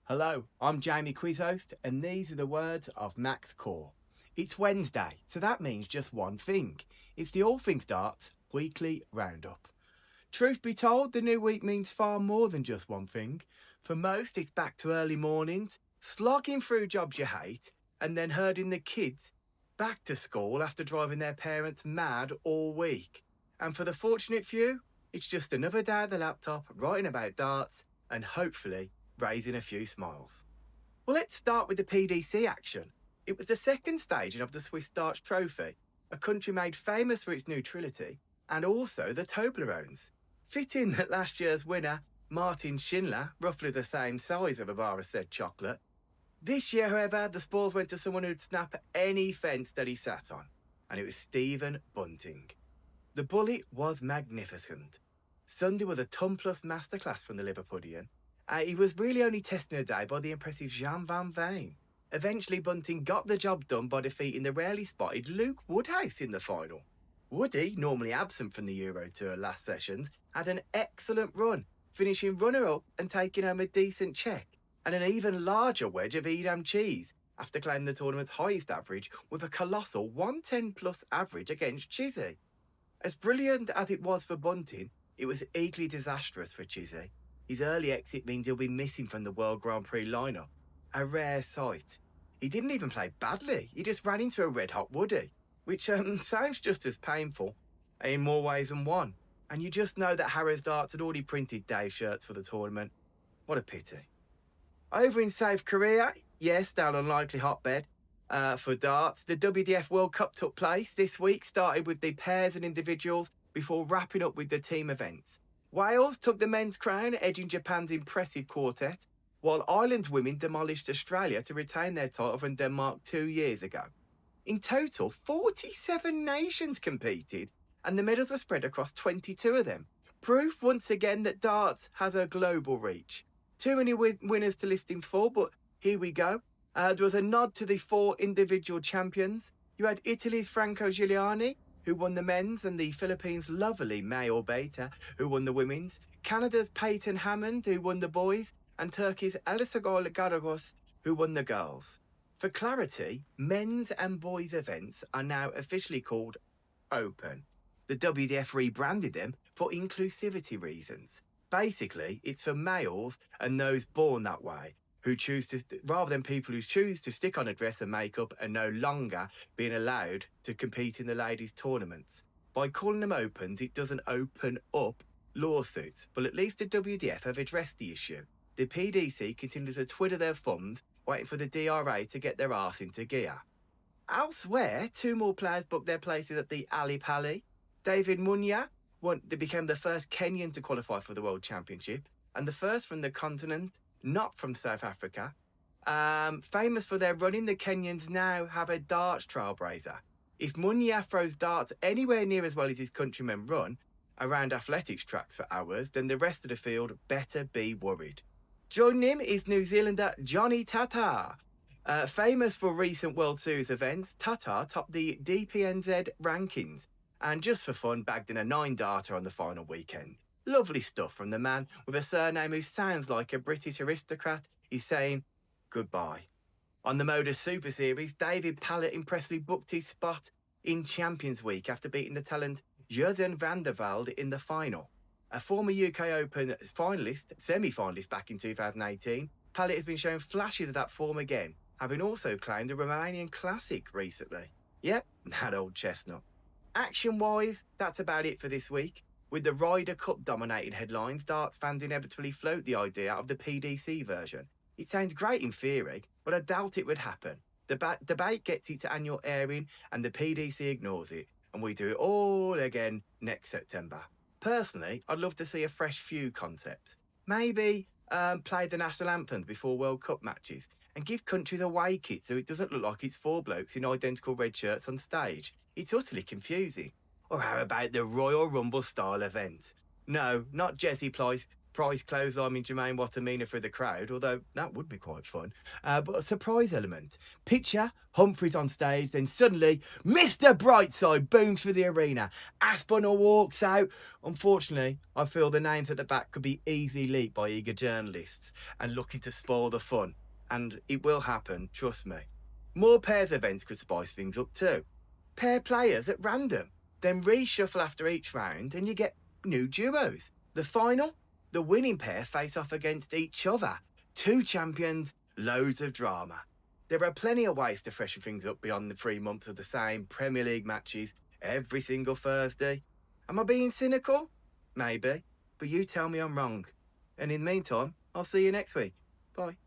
Hello, I'm Jamie Quizhost, and these are the words of Max Core. It's Wednesday, so that means just one thing. It's the All Things Darts Weekly Roundup. Truth be told, the new week means far more than just one thing. For most, it's back to early mornings, slogging through jobs you hate, and then herding the kids back to school after driving their parents mad all week. And for the fortunate few, it's just another day at the laptop writing about darts and hopefully raising a few smiles. Well, let's start with the PDC action. It was the second staging of the Swiss Darts Trophy, a country made famous for its neutrality, and also the Toblerones. Fitting that last year's winner, Martin Schindler, roughly the same size of a bar of said chocolate. This year, however, the spoils went to someone who'd snap any fence that he sat on, and it was Stephen Bunting. The bullet was magnificent. Sunday was a ton-plus masterclass from the Liverpudlian. He was really only testing a day by the impressive Jean Van Veen. Eventually, Bunting got the job done by defeating the rarely spotted Luke Woodhouse in the final. Woody, normally absent from the Euro Tour last sessions, had an excellent run, finishing runner-up and taking home a decent check, and an even larger wedge of Edam cheese, after claiming the tournament's highest average with a colossal 110-plus average against Chizzy. As brilliant as it was for Bunting, it was equally disastrous for Chizzy. His early exit means he'll be missing from the World Grand Prix lineup. A rare sight. He didn't even play badly, he just ran into a red-hot Woody, which sounds just as painful, in more ways than one. And you just know that Harrods Darts had already printed Dave shirts for the tournament. What a pity. Over in South Korea, yes, down unlikely hotbed for darts, the WDF World Cup took place this week, started with the pairs and individuals before wrapping up with the team events. Wales took the men's crown, edging Japan's impressive quartet, while Ireland's women demolished Australia to retain their title from Denmark 2 years ago. In total, 47 nations competed, and the medals were spread across 22 of them. Proof once again that darts has a global reach. Too many winners to list in full, but here we go. There was a nod to the 4 individual champions. You had Italy's Franco Giuliani, who won the men's, and the Philippines' lovely Mayor Beta, who won the women's, Canada's Peyton Hammond, who won the boys, and Turkey's Elisagol Garagos, who won the girls. For clarity, men's and boys' events are now officially called Open. The WDF rebranded them for inclusivity reasons. Basically, it's for males and those born that way, who choose to, rather than people who choose to stick on a dress and makeup and no longer being allowed to compete in the ladies' tournaments. By calling them opens, it doesn't open up lawsuits, but at least the WDF have addressed the issue. The PDC continues to twiddle their thumbs, waiting for the DRA to get their arse into gear. Elsewhere, 2 more players booked their places at the Ali Pali. David Munya became the first Kenyan to qualify for the World Championship, and the first from the continent, not from South Africa. Famous for their running, the Kenyans now have a darts trailblazer. If Munya throws darts anywhere near as well as his countrymen run around athletics tracks for hours, then the rest of the field better be worried. Joining him is New Zealander Johnny Tatar. Famous for recent World Series events, Tatar topped the DPNZ rankings and just for fun bagged in a 9-darter on the final weekend. Lovely stuff from the man with a surname who sounds like a British aristocrat. He's saying goodbye. On the Modus Super Series, David Pallett impressively booked his spot in Champions Week after beating the talent Jurgen van der Velde in the final. A former UK Open semi-finalist back in 2018, Pallett has been showing flashes of that form again, having also claimed a Romanian Classic recently. Yep, that old chestnut. Action-wise, that's about it for this week. With the Ryder Cup dominating headlines, darts fans inevitably float the idea of the PDC version. It sounds great in theory, but I doubt it would happen. The debate gets its annual airing and the PDC ignores it, and we do it all again next September. Personally, I'd love to see a fresh few concepts. Maybe play the national anthem before World Cup matches and give countries away kits so it doesn't look like it's 4 blokes in identical red shirts on stage. It's utterly confusing. Or how about the Royal Rumble style event? No, not Jesse surprise clotheslining Jermaine Wattimena through the crowd, although that would be quite fun. But a surprise element. Picture Humphries on stage, then suddenly Mr. Brightside booms through the arena. Aspinall walks out. Unfortunately, I feel the names at the back could be easily leaked by eager journalists and looking to spoil the fun. And it will happen, trust me. More pairs events could spice things up too. Pair players at random, then reshuffle after each round and you get new duos. The final, the winning pair face off against each other. 2 champions, loads of drama. There are plenty of ways to freshen things up beyond the 3 months of the same Premier League matches every single Thursday. Am I being cynical? Maybe, but you tell me I'm wrong. And in the meantime, I'll see you next week. Bye.